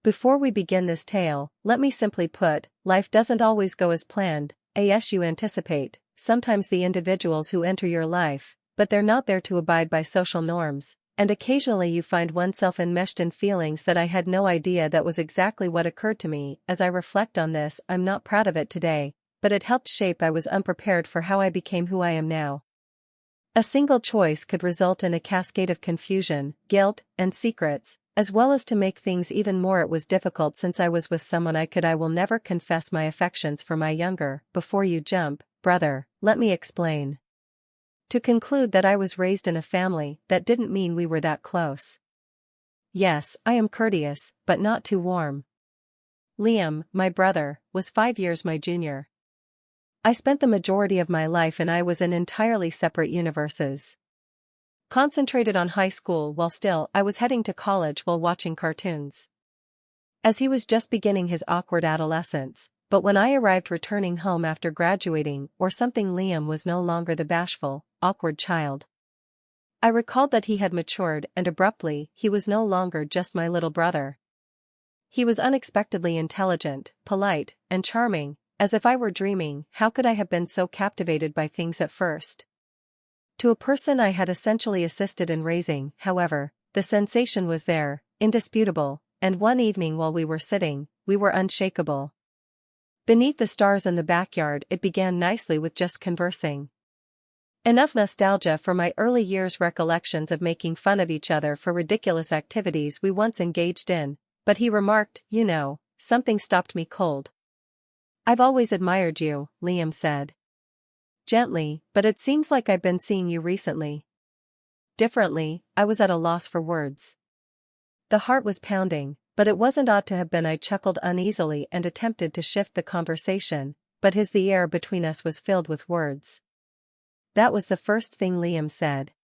Before we begin this tale, let me simply put, life doesn't always go as planned, as you anticipate. Sometimes the individuals who enter your life, but they're not there to abide by social norms, and occasionally you find oneself enmeshed in feelings that I had no idea. That was exactly what occurred to me. As I reflect on this, I'm not proud of it today, but it helped shape. I was unprepared for how I became who I am now. A single choice could result in a cascade of confusion, guilt, and secrets, as well as to make things even more. It was difficult since I was with someone I will never confess my affections for my younger. Before you jump, brother, let me explain. To conclude that I was raised in a family, that didn't mean we were that close. Yes, I am courteous, but not too warm. Liam, my brother, was 5 years my junior. I spent the majority of my life and I was in entirely separate universes. Concentrated on high school while still I was heading to college while watching cartoons. As he was just beginning his awkward adolescence, but when I arrived returning home after graduating or something, Liam was no longer the bashful, awkward child. I recalled that he had matured and abruptly he was no longer just my little brother. He was unexpectedly intelligent, polite, and charming, as if I were dreaming. How could I have been so captivated by things at first? To a person I had essentially assisted in raising, however, the sensation was there, indisputable, and one evening while we were sitting, we were unshakable. Beneath the stars in the backyard, it began nicely with just conversing. Enough nostalgia for my early years, recollections of making fun of each other for ridiculous activities we once engaged in, but he remarked, "You know, something stopped me cold." "I've always admired you," Liam said. Gently, "but it seems like I've been seeing you recently." Differently. I was at a loss for words. The heart was pounding, but it wasn't ought to have been. I chuckled uneasily and attempted to shift the conversation, but the air between us was filled with words. That was the first thing Liam said.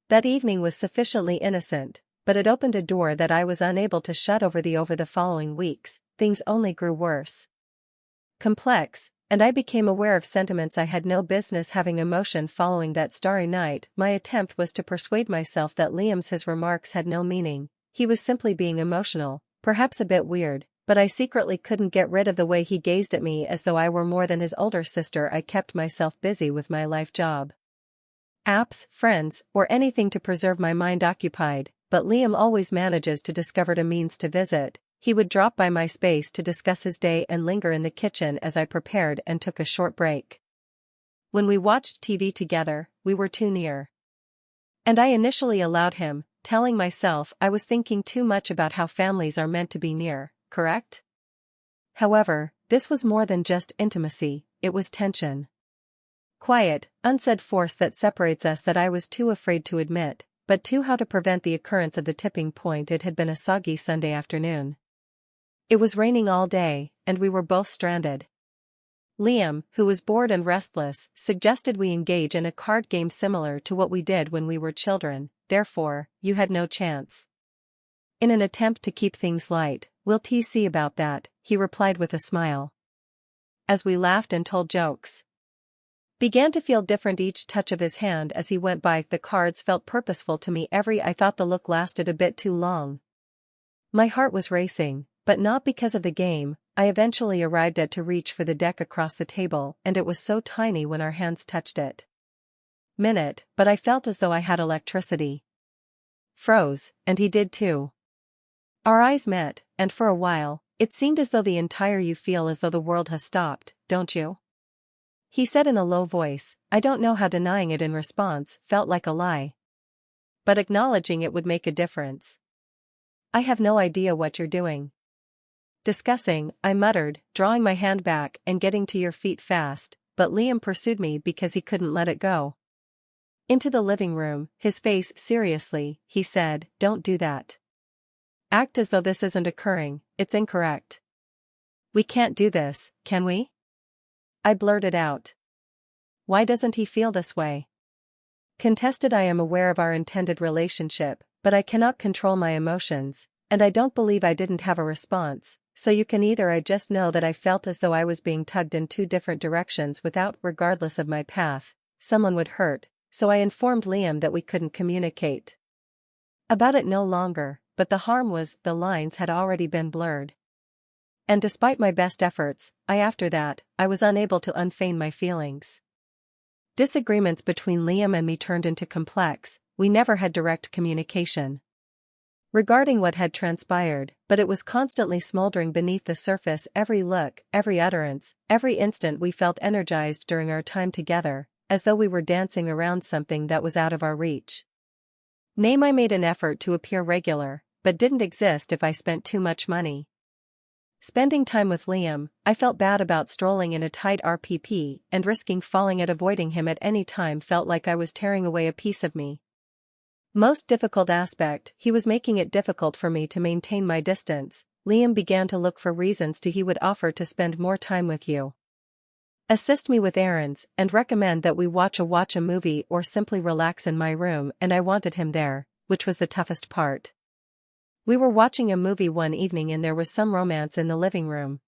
That evening was sufficiently innocent, but it opened a door that I was unable to shut. Over the following weeks, things only grew worse. Complex, and I became aware of sentiments I had no business having. Emotion. Following that starry night, my attempt was to persuade myself that his remarks had no meaning. He was simply being emotional, perhaps a bit weird, but I secretly couldn't get rid of the way he gazed at me as though I were more than his older sister. I kept myself busy with my life job, apps, friends, or anything to preserve my mind occupied, but Liam always manages to discover a means to visit. He would drop by my space to discuss his day and linger in the kitchen as I prepared and took a short break. When we watched TV together, we were too near. And I initially allowed him, telling myself I was thinking too much about how families are meant to be near, correct? However, this was more than just intimacy, it was tension. Quiet, unsaid force that separates us that I was too afraid to admit, but how to prevent the occurrence of the tipping point. It had been a soggy Sunday afternoon. It was raining all day, and we were both stranded. Liam, who was bored and restless, suggested we engage in a card game similar to what we did when we were children. Therefore, you had no chance. In an attempt to keep things light, "We'll see about that," he replied with a smile. As we laughed and told jokes, began to feel different each touch of his hand as he went by. The cards felt purposeful to me. I thought the look lasted a bit too long. My heart was racing, but not because of the game. I eventually arrived at to reach for the deck across the table, and it was so tiny when our hands touched it. But I felt as though I had electricity. Froze, and he did too. Our eyes met, and for a while, it seemed as though the entire "You feel as though the world has stopped, don't you?" he said in a low voice. I don't know how denying it in response felt like a lie. But acknowledging it would make a difference. "I have no idea what you're doing." "Discussing," I muttered, drawing my hand back and getting to your feet fast, but Liam pursued me because he couldn't let it go. Into the living room, his face seriously, he said, "Don't do that. Act as though this isn't occurring, it's incorrect. We can't do this, can we?" I blurted out. "Why doesn't he feel this way?" Contested. I am aware of our intended relationship, but I cannot control my emotions, and I don't believe I didn't have a response, so you can either. I just know that I felt as though I was being tugged in two different directions without, regardless of my path, someone would hurt, so I informed Liam that we couldn't communicate about it no longer. but the harm was the lines had already been blurred. And despite my best efforts, after that, I was unable to unfeign my feelings. Disagreements between Liam and me turned into complex, we never had direct communication regarding what had transpired, but it was constantly smoldering beneath the surface. Every look, every utterance, every instant we felt energized during our time together, as though we were dancing around something that was out of our reach. I made an effort to appear regular, but didn't exist if I spent too much money. Spending time with Liam, I felt bad about strolling in a tight RPP, and risking falling at avoiding him at any time felt like I was tearing away a piece of me. Most difficult aspect, he was making it difficult for me to maintain my distance. Liam began to look for reasons he would offer to spend more time with you, assist me with errands, and recommend that we watch a movie or simply relax in my room, and I wanted him there, which was the toughest part. We were watching a movie one evening and there was some romance in the living room.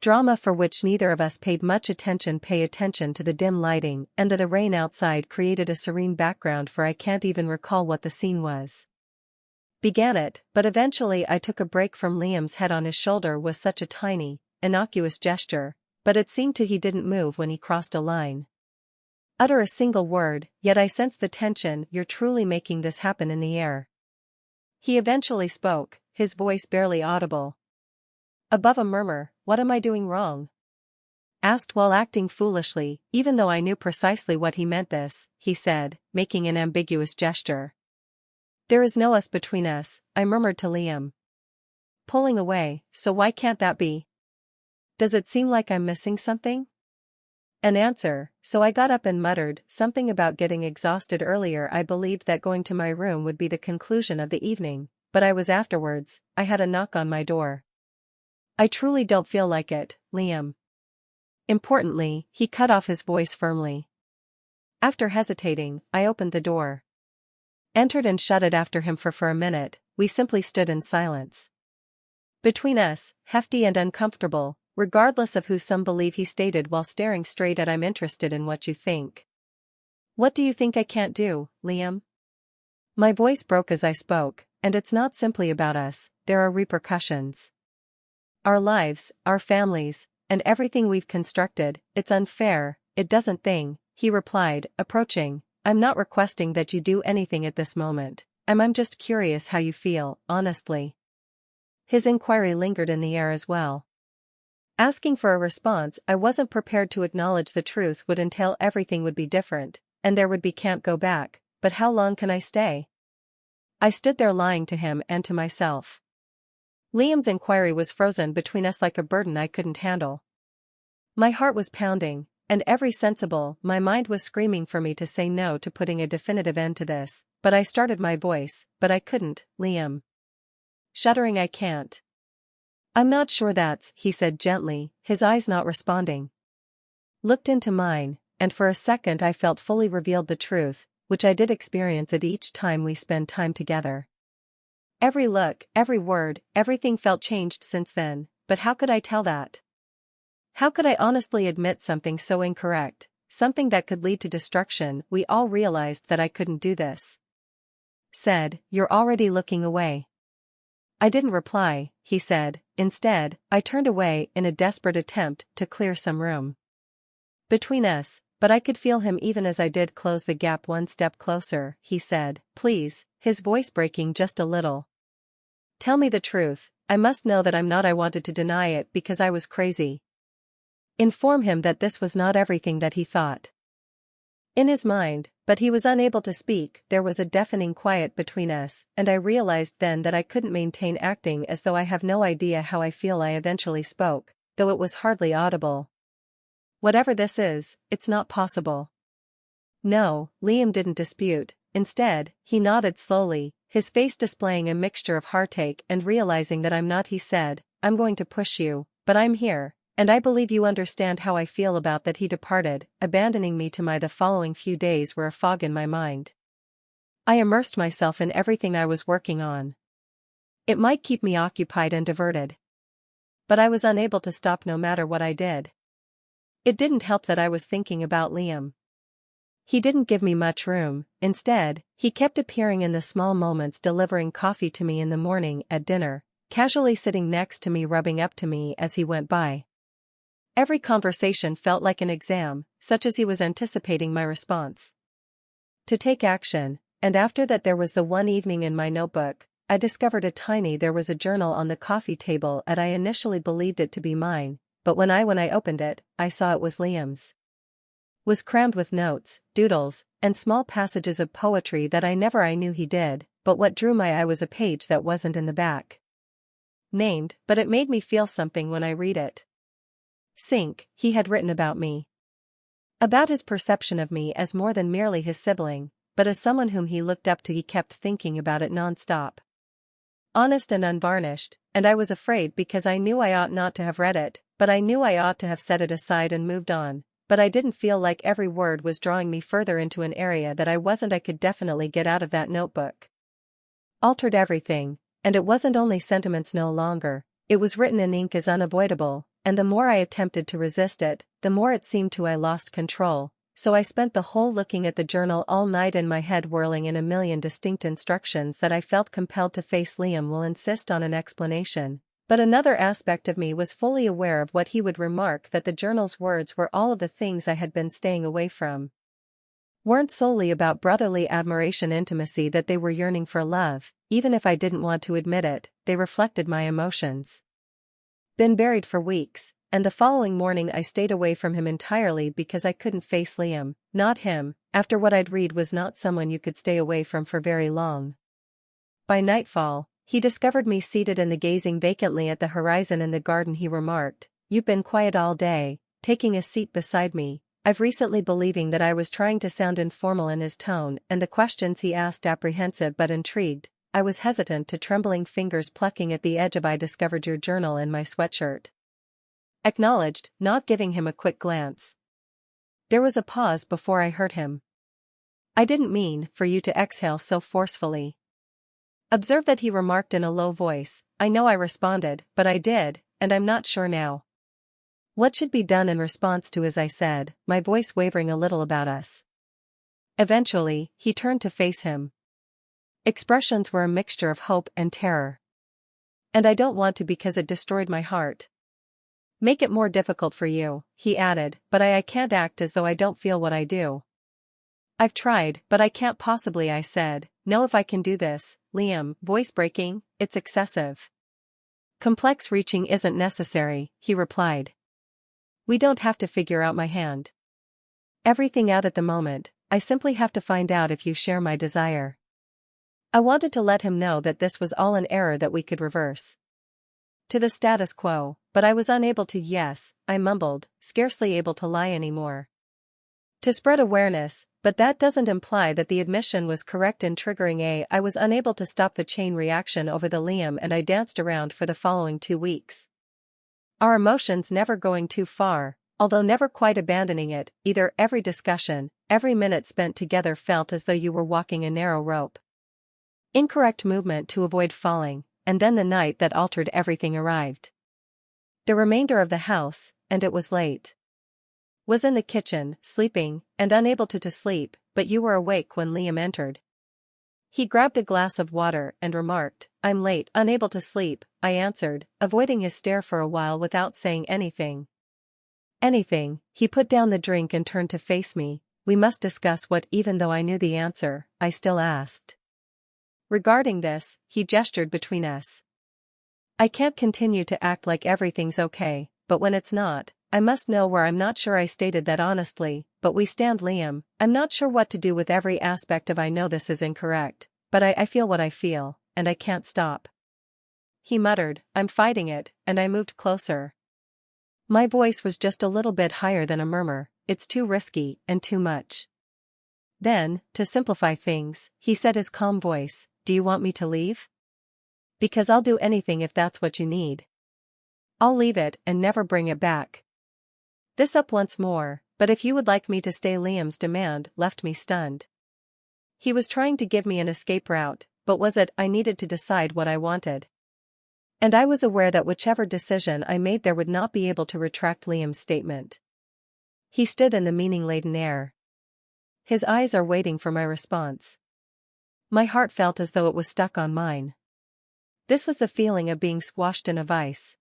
Drama for which neither of us paid much attention. Pay attention to the dim lighting, and the rain outside created a serene background for I can't even recall what the scene was. Began it, but eventually I took a break from Liam's head on his shoulder was such a tiny, innocuous gesture, but it seemed he didn't move when he crossed a line. Utter a single word, yet I sensed the tension. You're truly making this happen in the air. He eventually spoke, his voice barely audible. Above a murmur, what am I doing wrong? Asked while acting foolishly, even though I knew precisely what he meant. This, he said, making an ambiguous gesture. There is no us between us, I murmured to Liam. Pulling away, so why can't that be? Does it seem like I'm missing something? An answer, so I got up and muttered something about getting exhausted earlier. I believed that going to my room would be the conclusion of the evening, but afterwards, I had a knock on my door. I truly don't feel like it, Liam. Importantly, he cut off his voice firmly. After hesitating, I opened the door. Entered and shut it after him. For a minute, we simply stood in silence. Between us, hefty and uncomfortable, regardless of who some believe, he stated while staring straight at. I'm interested in what you think. What do you think I can't do, Liam? My voice broke as I spoke, and it's not simply about us, there are repercussions. Our lives, our families, and everything we've constructed. It's unfair, it doesn't thing, he replied, approaching. I'm not requesting that you do anything at this moment, I'm just curious how you feel, honestly. His inquiry lingered in the air as well. Asking for a response, I wasn't prepared to acknowledge the truth would entail everything would be different, and there would be can't go back, but how long can I stay? I stood there lying to him and to myself. Liam's inquiry was frozen between us like a burden I couldn't handle. My heart was pounding, and every sensible, my mind was screaming for me to say no to putting a definitive end to this, but I started my voice, but I couldn't, Liam. Shuddering, I can't. I'm not sure that's, he said gently, his eyes not responding. Looked into mine, and for a second I felt fully revealed the truth, which I did experience at each time we spend time together. Every look, every word, everything felt changed since then, but how could I tell that? How could I honestly admit something so incorrect, something that could lead to destruction? We all realized that I couldn't do this. Said, you're already looking away. I didn't reply, he said. Instead, I turned away in a desperate attempt to clear some room between us, but I could feel him even as I did close the gap one step closer. He said, please, his voice breaking just a little. Tell me the truth, I must know that I'm not. I wanted to deny it because I was crazy. Inform him that this was not everything that he thought in his mind, but he was unable to speak. There was a deafening quiet between us, and I realized then that I couldn't maintain acting as though I have no idea how I feel. I eventually spoke, though it was hardly audible. Whatever this is, it's not possible. No, Liam didn't dispute. Instead, he nodded slowly, his face displaying a mixture of heartache and realizing that I'm not. He said, I'm going to push you, but I'm here, and I believe you understand how I feel about that. He departed, abandoning me to my. The following few days were a fog in my mind. I immersed myself in everything I was working on. It might keep me occupied and diverted, but I was unable to stop no matter what I did. It didn't help that I was thinking about Liam. He didn't give me much room. Instead, He kept appearing in the small moments, delivering coffee to me in the morning, at dinner, casually sitting next to me, rubbing up to me as he went by. Every conversation felt like an exam, such as he was anticipating my response. To take action, and after that there was the one evening in my notebook, I discovered there was a journal on the coffee table, and I initially believed it to be mine, but when I opened it, I saw it was Liam's. Was crammed with notes, doodles, and small passages of poetry that I knew he did, but what drew my eye was a page that wasn't in the back. Named, but it made me feel something when I read it. Sink, he had written about me. About his perception of me as more than merely his sibling, but as someone whom he looked up to. He kept thinking about it non-stop. Honest and unvarnished, and I was afraid because I knew I ought not to have read it, but I knew I ought to have set it aside and moved on, but I didn't feel like every word was drawing me further into an area that I could definitely get out of that notebook. Altered everything, and it wasn't only sentiments no longer, it was written in ink as unavoidable, and the more I attempted to resist it, the more it seemed I lost control, so I spent the whole looking at the journal all night, in my head whirling in a million distinct instructions that I felt compelled to face. Liam will insist on an explanation, but another aspect of me was fully aware of what he would remark, that the journal's words were all of the things I had been staying away from. Weren't solely about brotherly admiration, intimacy, that they were yearning for love, even if I didn't want to admit it, they reflected my emotions. Been buried for weeks, and the following morning I stayed away from him entirely because I couldn't face Liam, not him, after what I'd read, was not someone you could stay away from for very long. By nightfall, he discovered me seated and gazing vacantly at the horizon in the garden. He remarked, "You've been quiet all day," taking a seat beside me. I've recently believing that I was trying to sound informal in his tone and the questions he asked, apprehensive but intrigued. I was hesitant, to trembling fingers plucking at the edge of "I discovered your journal in my sweatshirt." Acknowledged, not giving him a quick glance. There was a pause before I heard him. "I didn't mean for you to exhale so forcefully." Observe that he remarked in a low voice. "I know," I responded, "but I did, and I'm not sure now what should be done in response to," as I said, my voice wavering a little, "about us." Eventually, he turned to face him. Expressions were a mixture of hope and terror. "And I don't want to, because it destroyed my heart. Make it more difficult for you," he added, "but I can't act as though I don't feel what I do." "I've tried, but I can't possibly," I said, "know if I can do this, Liam," voice breaking, "it's excessive. Complex reaching isn't necessary," he replied. "We don't have to figure out my hand. Everything out at the moment, I simply have to find out if you share my desire." I wanted to let him know that this was all an error that we could reverse to the status quo, but I was unable to. "Yes," I mumbled, scarcely able to lie anymore. To spread awareness, but that doesn't imply that the admission was correct in triggering I was unable to stop the chain reaction over the Liam and I danced around for the following 2 weeks. Our emotions never going too far, although never quite abandoning it, either. Every discussion, every minute spent together felt as though you were walking a narrow rope. Incorrect movement to avoid falling, and then the night that altered everything arrived. The remainder of the house, and it was late. Was in the kitchen, sleeping, and unable to sleep, but you were awake when Liam entered. He grabbed a glass of water and remarked, "I'm late." "Unable to sleep," I answered, avoiding his stare for a while without saying anything. "Anything." He put down the drink and turned to face me. "We must discuss what," even though I knew the answer, I still asked. Regarding this, he gestured between us. "I can't continue to act like everything's okay, but when it's not, I must know where I'm not sure." I stated that honestly, "But we stand, Liam. I'm not sure what to do with every aspect of I know this is incorrect, but I feel what I feel, and I can't stop." He muttered, "I'm fighting it," and I moved closer. My voice was just a little bit higher than a murmur. "It's too risky, and too much." Then, to simplify things, he said, his calm voice, "Do you want me to leave? Because I'll do anything if that's what you need. I'll leave it and never bring it back." This up once more, "But if you would like me to stay," Liam's demand left me stunned. He was trying to give me an escape route, but was it? I needed to decide what I wanted. And I was aware that whichever decision I made there would not be able to retract Liam's statement. He stood in the meaning-laden air. His eyes are waiting for my response. My heart felt as though it was stuck on mine. This was the feeling of being squashed in a vice.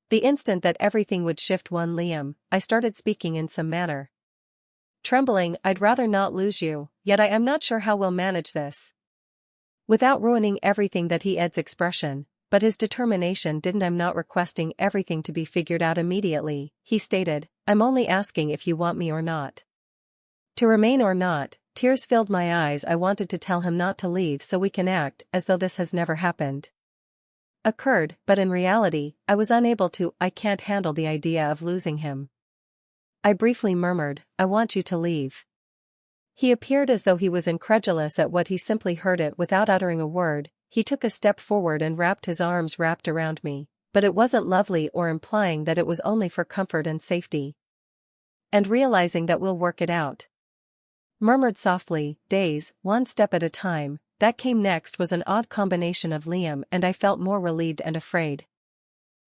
The instant that everything would shift, Liam, I started speaking in some manner. Trembling, I'd rather not lose you, yet I am not sure how we'll manage this. Without ruining everything, that he Ed's expression, but his determination didn't. I'm not requesting everything to be figured out immediately, he stated, I'm only asking if you want me or not. To remain or not. Tears filled my eyes. I wanted to tell him not to leave so we can act as though this has never occurred, but in reality, I was unable to. I can't handle the idea of losing him. I briefly murmured, I want you to leave. He appeared as though he was incredulous at what he simply heard it. Without uttering a word, he took a step forward and wrapped his arms around me, but it wasn't lovely or implying that it was only for comfort and safety. And realizing that we'll work it out. Murmured softly, days, one step at a time. That came next was an odd combination of Liam, and I felt more relieved and afraid.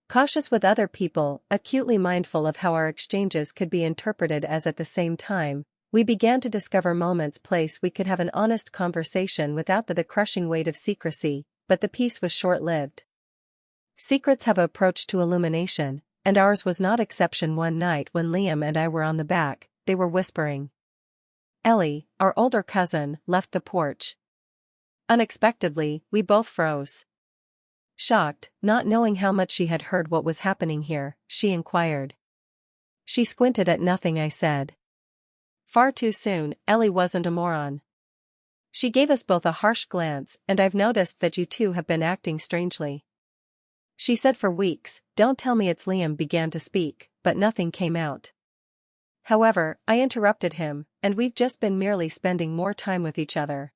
Cautious with other people, acutely mindful of how our exchanges could be interpreted as at the same time, we began to discover place we could have an honest conversation without the crushing weight of secrecy, but the peace was short-lived. Secrets have an approach to illumination, and ours was not exception. One night when Liam and I were on the back, they were whispering. Ellie, our older cousin, left the porch. Unexpectedly, we both froze. Shocked, not knowing how much she had heard what was happening here, she inquired. She squinted at nothing I said. Far too soon. Ellie wasn't a moron. She gave us both a harsh glance, and I've noticed that you two have been acting strangely. She said for weeks, don't tell me it's Liam began to speak, but nothing came out. However, I interrupted him, and we've just been merely spending more time with each other.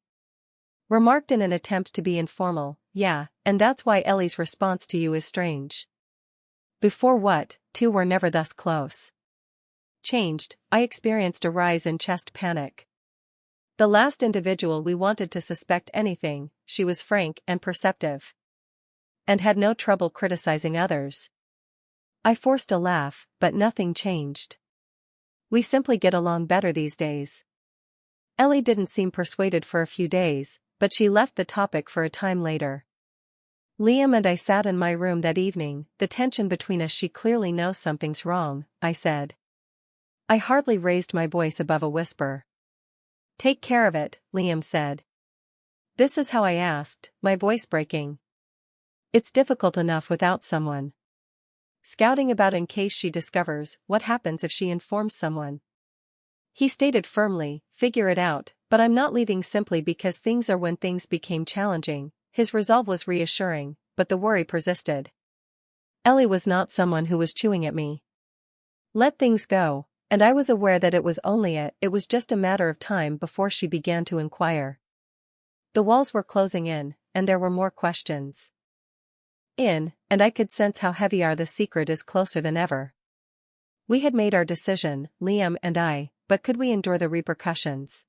Remarked in an attempt to be informal, yeah, and that's why Ellie's response to you is strange. Before what, two were never thus close. Changed, I experienced a rise in chest panic. The last individual we wanted to suspect anything, she was frank and perceptive. And had no trouble criticizing others. I forced a laugh, but nothing changed. We simply get along better these days. Ellie didn't seem persuaded for a few days, but she left the topic for a time later. Liam and I sat in my room that evening, the tension between us. She clearly knows something's wrong, I said. I hardly raised my voice above a whisper. Take care of it, Liam said. This is how I asked, my voice breaking. It's difficult enough without someone scouting about in case she discovers. What happens if she informs someone? He stated firmly, figure it out, but I'm not leaving simply because things are. When things became challenging, his resolve was reassuring, but the worry persisted. Ellie was not someone who was chewing at me. Let things go, and I was aware that it was just a matter of time before she began to inquire. The walls were closing in, and there were more questions. And I could sense how heavy the secret is closer than ever. We had made our decision, Liam and I, but could we endure the repercussions?